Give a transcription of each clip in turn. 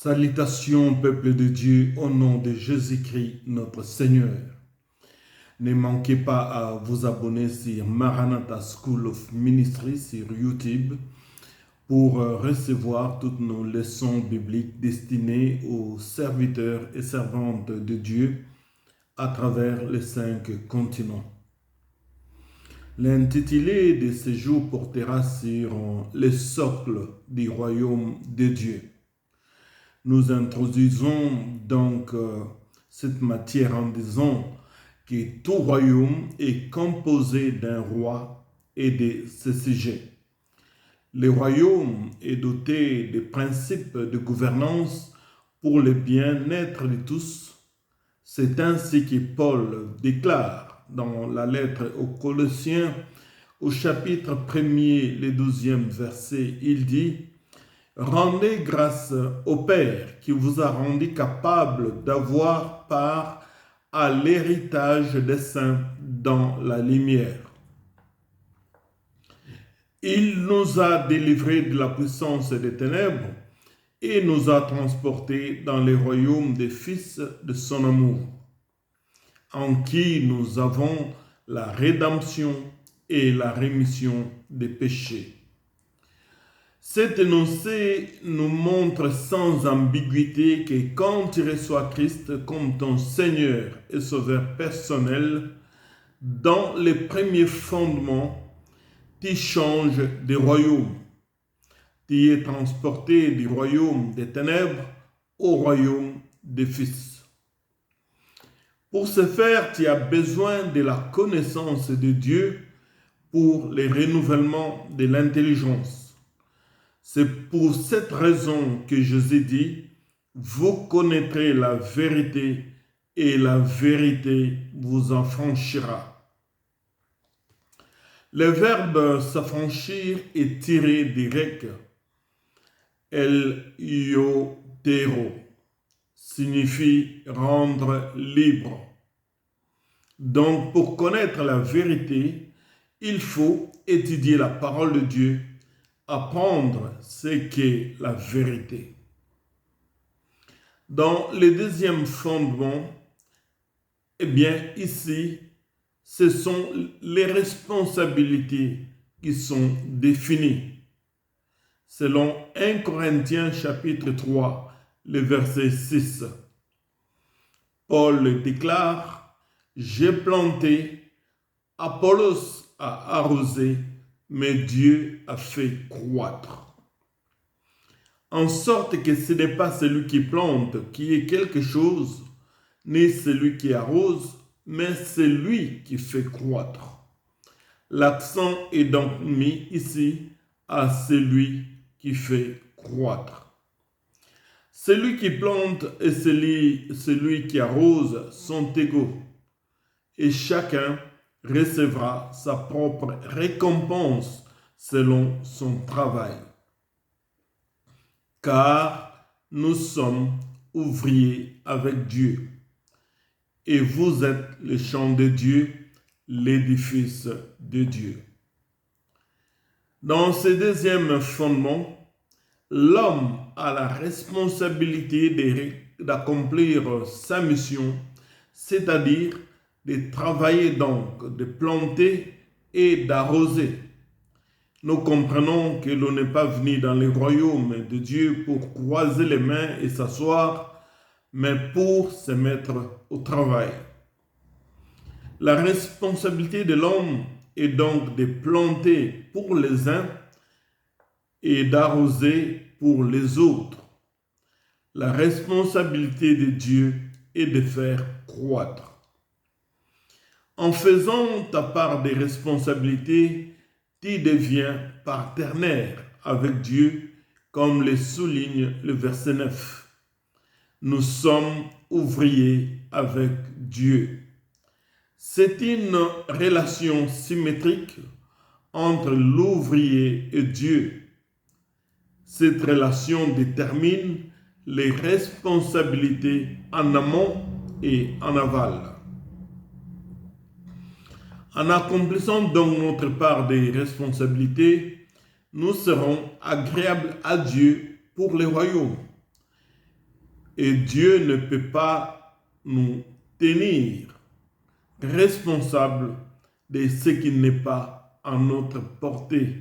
Salutations, peuple de Dieu, au nom de Jésus-Christ, notre Seigneur. Ne manquez pas à vous abonner sur Maranatha School of Ministry sur YouTube pour recevoir toutes nos leçons bibliques destinées aux serviteurs et servantes de Dieu à travers les 5 continents. L'intitulé de ce jour portera sur le socle du royaume de Dieu. Nous introduisons donc cette matière en disant que tout royaume est composé d'un roi et de ses sujets. Le royaume est doté de principes de gouvernance pour le bien-être de tous. C'est ainsi que Paul déclare dans la lettre aux Colossiens, au chapitre 1er, le 12e verset, il dit « Rendez grâce au Père qui vous a rendu capable d'avoir part à l'héritage des saints dans la lumière. Il nous a délivrés de la puissance des ténèbres et nous a transportés dans le royaume des fils de son amour, en qui nous avons la rédemption et la rémission des péchés. » Cet énoncé nous montre sans ambiguïté que quand tu reçois Christ comme ton Seigneur et Sauveur personnel, dans les premiers fondements, tu changes de royaume. Tu es transporté du royaume des ténèbres au royaume des fils. Pour ce faire, tu as besoin de la connaissance de Dieu pour le renouvellement de l'intelligence. C'est pour cette raison que Jésus dit, vous connaîtrez la vérité et la vérité vous affranchira. Le verbe s'affranchir est tiré du grec eliotero, signifie rendre libre. Donc pour connaître la vérité, il faut étudier la parole de Dieu, apprendre ce qu'est la vérité. Dans le deuxième fondement, eh bien ici, ce sont les responsabilités qui sont définies. Selon 1 Corinthiens chapitre 3, le verset 6, Paul déclare, « J'ai planté, Apollos a arrosé, mais Dieu a fait croître. » En sorte que ce n'est pas celui qui plante qui est quelque chose, ni celui qui arrose, mais celui qui fait croître. L'accent est donc mis ici à celui qui fait croître. Celui qui plante et celui qui arrose sont égaux, et chacun recevra sa propre récompense selon son travail. Car nous sommes ouvriers avec Dieu, et vous êtes le champ de Dieu, l'édifice de Dieu. Dans ce deuxième fondement, l'homme a la responsabilité d'accomplir sa mission, c'est-à-dire de travailler donc, de planter et d'arroser. Nous comprenons que l'on n'est pas venu dans le royaume de Dieu pour croiser les mains et s'asseoir, mais pour se mettre au travail. La responsabilité de l'homme est donc de planter pour les uns et d'arroser pour les autres. La responsabilité de Dieu est de faire croître. En faisant ta part des responsabilités, tu deviens partenaire avec Dieu, comme le souligne le verset 9. Nous sommes ouvriers avec Dieu. C'est une relation symétrique entre l'ouvrier et Dieu. Cette relation détermine les responsabilités en amont et en aval. En accomplissant donc notre part des responsabilités, nous serons agréables à Dieu pour le royaume. Et Dieu ne peut pas nous tenir responsables de ce qui n'est pas en notre portée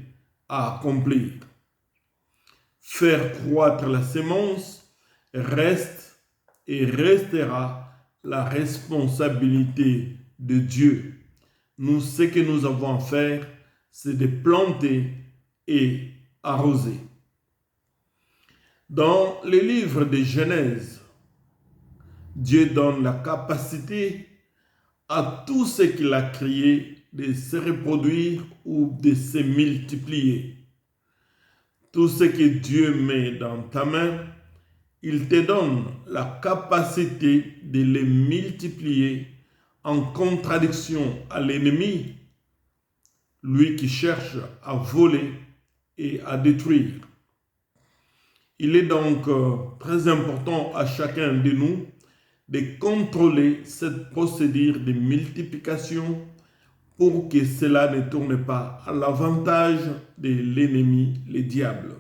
à accomplir. Faire croître la sémence reste et restera la responsabilité de Dieu. Nous, ce que nous avons à faire, c'est de planter et arroser. Dans le livre de Genèse, Dieu donne la capacité à tout ce qu'il a créé de se reproduire ou de se multiplier. Tout ce que Dieu met dans ta main, il te donne la capacité de les multiplier en contradiction à l'ennemi, lui qui cherche à voler et à détruire. Il est donc très important à chacun de nous de contrôler cette procédure de multiplication pour que cela ne tourne pas à l'avantage de l'ennemi, le diable.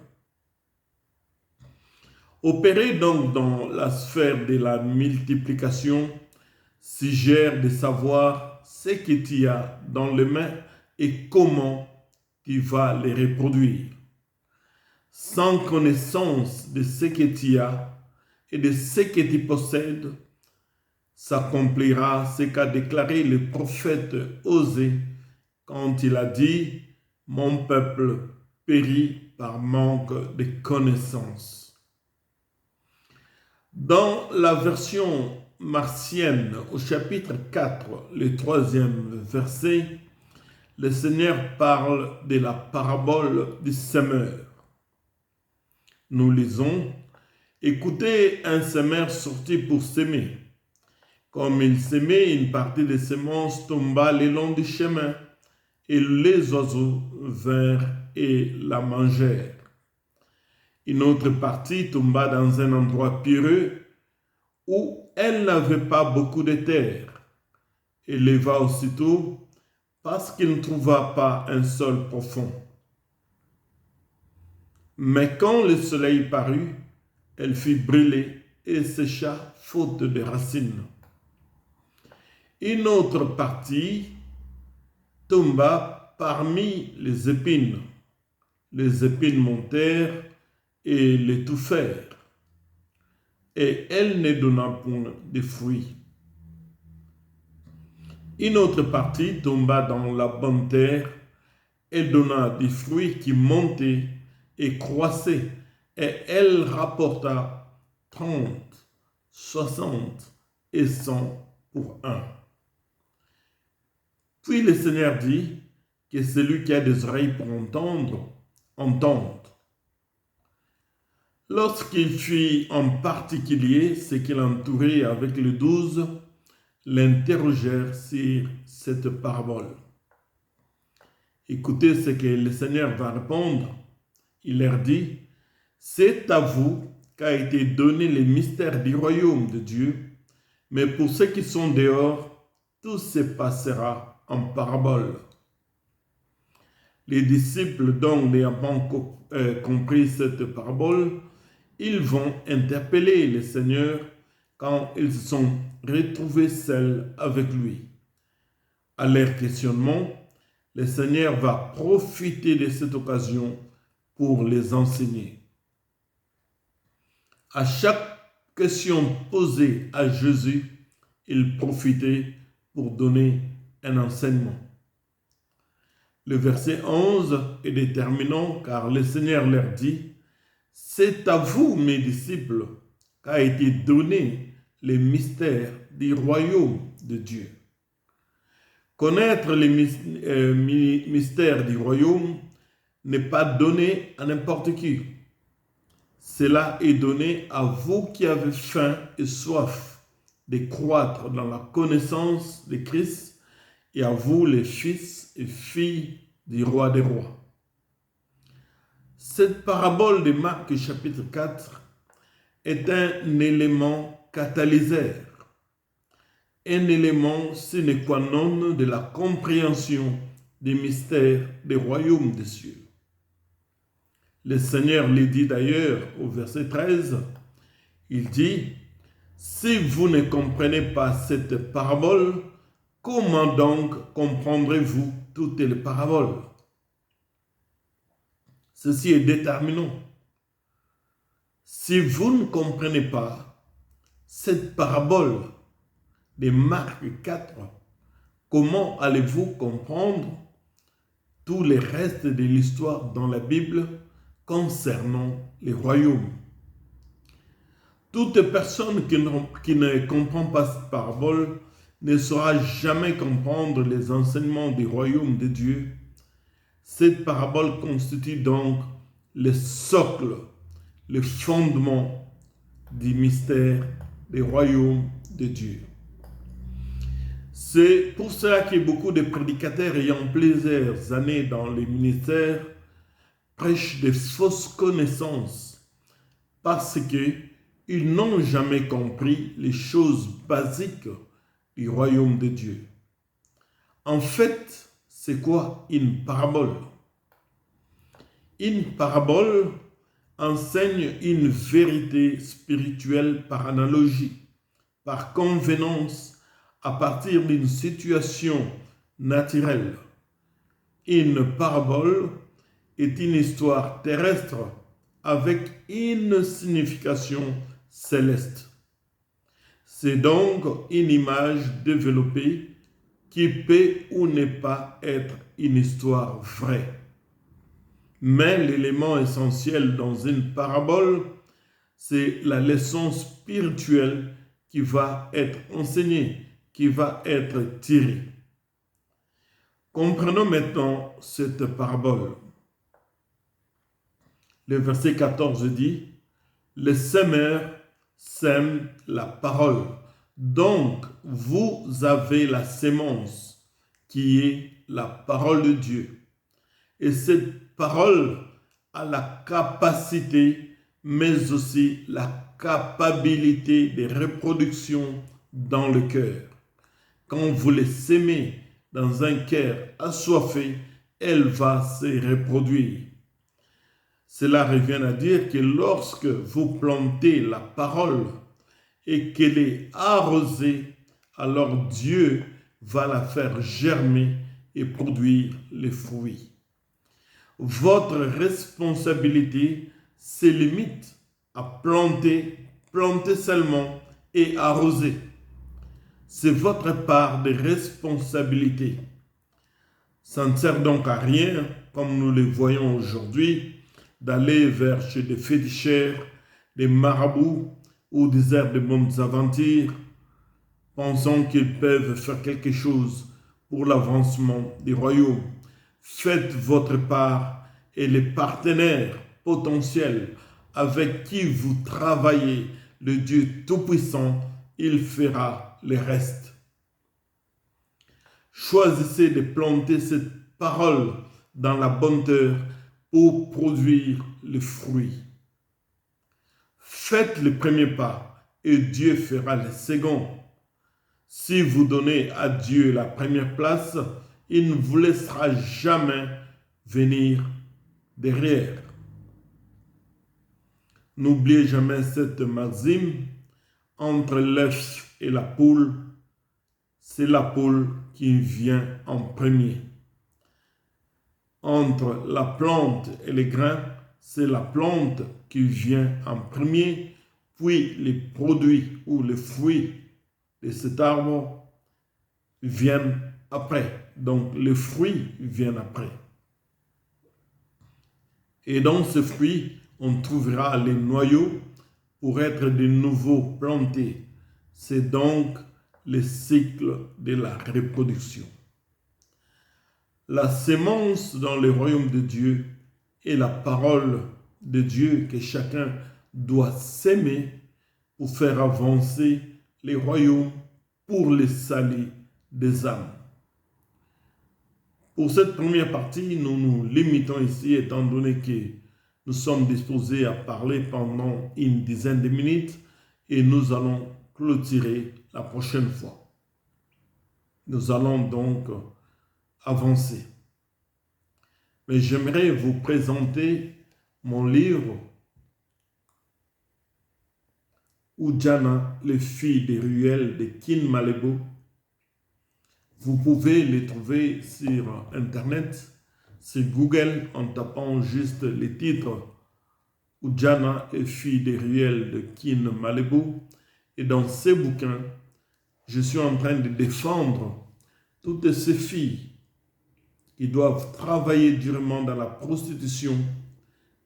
Opérer donc dans la sphère de la multiplication suggère de savoir ce que tu as dans les mains et comment tu vas les reproduire. Sans connaissance de ce que tu as et de ce que tu possèdes, s'accomplira ce qu'a déclaré le prophète Osée quand il a dit « Mon peuple périt par manque de connaissance ». Dans la version martienne, au chapitre 4, le 3e verset, le Seigneur parle de la parabole du semeur. Nous lisons « Écoutez, un semeur sortit pour s'aimer. Comme il s'aimait, une partie des semences tomba le long du chemin, et les oiseaux vinrent et la mangèrent. Une autre partie tomba dans un endroit pierreux, où elle n'avait pas beaucoup de terre, et leva aussitôt, parce qu'il ne trouva pas un sol profond. Mais quand le soleil parut, elle fut brûlée et sécha faute de racines. Une autre partie tomba parmi les épines. Les épines montèrent et l'étouffèrent, et elle ne donna point de fruits. Une autre partie tomba dans la bonne terre et donna des fruits qui montaient et croissaient, et elle rapporta 30, 60 et 100 pour un. Puis le Seigneur dit que celui qui a des oreilles pour entendre, entende. Lorsqu'il fit en particulier ce qu'il entourait avec les 12, l'interrogèrent sur cette parabole. Écoutez ce que le Seigneur va répondre. Il leur dit, « C'est à vous qu'a été donné le mystère du royaume de Dieu, mais pour ceux qui sont dehors, tout se passera en parabole. » Les disciples, donc, n'ayant pas compris cette parabole, ils vont interpeller le Seigneur quand ils se sont retrouvés seuls avec lui. À leur questionnement, le Seigneur va profiter de cette occasion pour les enseigner. À chaque question posée à Jésus, il profitait pour donner un enseignement. Le verset 11 est déterminant car le Seigneur leur dit, « C'est à vous, mes disciples, qu'a été donné les mystères du royaume de Dieu. » Connaître les mystères du royaume n'est pas donné à n'importe qui. Cela est donné à vous qui avez faim et soif de croître dans la connaissance de Christ et à vous les fils et filles du roi des rois. Cette parabole de Marc chapitre 4 est un élément catalyseur, un élément sine qua non de la compréhension des mystères des royaumes des cieux. Le Seigneur le dit d'ailleurs au verset 13, il dit Si vous ne comprenez pas cette parabole, comment donc comprendrez-vous toutes les paraboles? Ceci est déterminant. Si vous ne comprenez pas cette parabole de Marc 4, comment allez-vous comprendre tous les restes de l'histoire dans la Bible concernant les royaumes? Toute personne qui ne comprend pas cette parabole ne saura jamais comprendre les enseignements du royaume de Dieu. Cette parabole constitue donc le socle, le fondement du mystère des royaumes de Dieu. C'est pour cela que beaucoup de prédicateurs ayant plusieurs années dans les ministères prêchent des fausses connaissances parce qu'ils n'ont jamais compris les choses basiques du royaume de Dieu. En fait, c'est quoi une parabole? Une parabole enseigne une vérité spirituelle par analogie, par convenance, à partir d'une situation naturelle. Une parabole est une histoire terrestre avec une signification céleste. C'est donc une image développée qui peut ou ne pas être une histoire vraie. Mais l'élément essentiel dans une parabole, c'est la leçon spirituelle qui va être enseignée, qui va être tirée. Comprenons maintenant cette parabole. Le verset 14 dit, « Le semeur sème la parole. Donc, vous avez la sémence qui est la parole de Dieu. Et cette parole a la capacité, mais aussi la capacité de reproduction dans le cœur. Quand vous les sémez dans un cœur assoiffé, elle va se reproduire. Cela revient à dire que lorsque vous plantez la parole et qu'elle est arrosée, alors Dieu va la faire germer et produire les fruits. Votre responsabilité se limite à planter seulement et arroser. C'est votre part de responsabilité. Ça ne sert donc à rien, comme nous le voyons aujourd'hui, d'aller vers chez des féticheurs, des marabouts ou des airs de bonnes aventures, pensant qu'ils peuvent faire quelque chose pour l'avancement du royaume. Faites votre part et les partenaires potentiels avec qui vous travaillez, le Dieu Tout-Puissant, il fera le reste. Choisissez de planter cette parole dans la bonne terre pour produire le fruit. Faites le premier pas et Dieu fera le second. Si vous donnez à Dieu la première place, il ne vous laissera jamais venir derrière. N'oubliez jamais cette maxime, entre l'œuf et la poule, c'est la poule qui vient en premier. Entre la plante et les grains, c'est la plante qui vient en premier, puis les produits ou les fruits de cet arbre viennent après. Donc les fruits viennent après. Et dans ce fruit, on trouvera les noyaux pour être de nouveau plantés. C'est donc le cycle de la reproduction. La sémence dans le royaume de Dieu est la parole de Dieu que chacun doit s'aimer pour faire avancer les royaumes pour le salut des âmes. Pour cette première partie, nous nous limitons ici étant donné que nous sommes disposés à parler pendant une dizaine de minutes et nous allons clôturer la prochaine fois. Nous allons donc avancer. Mais j'aimerais vous présenter mon livre ou Jana, les filles des ruelles de Kin Malebo. Vous pouvez les trouver sur Internet, sur Google, en tapant juste les titres Ujana et filles des ruelles de Kin Malebo. Et dans ces bouquins, je suis en train de défendre toutes ces filles qui doivent travailler durement dans la prostitution,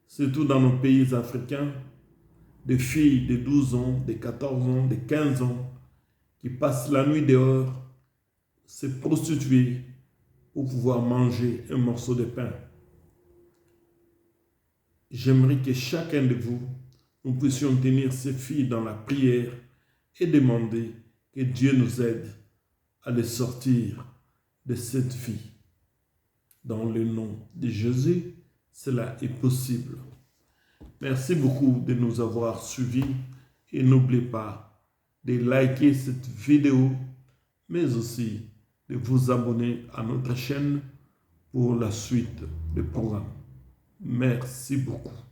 surtout dans nos pays africains, des filles de 12 ans, de 14 ans, de 15 ans, qui passent la nuit dehors, se prostituer pour pouvoir manger un morceau de pain. J'aimerais que chacun de vous, nous puissions tenir ces filles dans la prière et demander que Dieu nous aide à les sortir de cette vie. Dans le nom de Jésus, cela est possible. Merci beaucoup de nous avoir suivis et n'oubliez pas de liker cette vidéo, mais aussi de vous abonner à notre chaîne pour la suite des programmes. Merci beaucoup.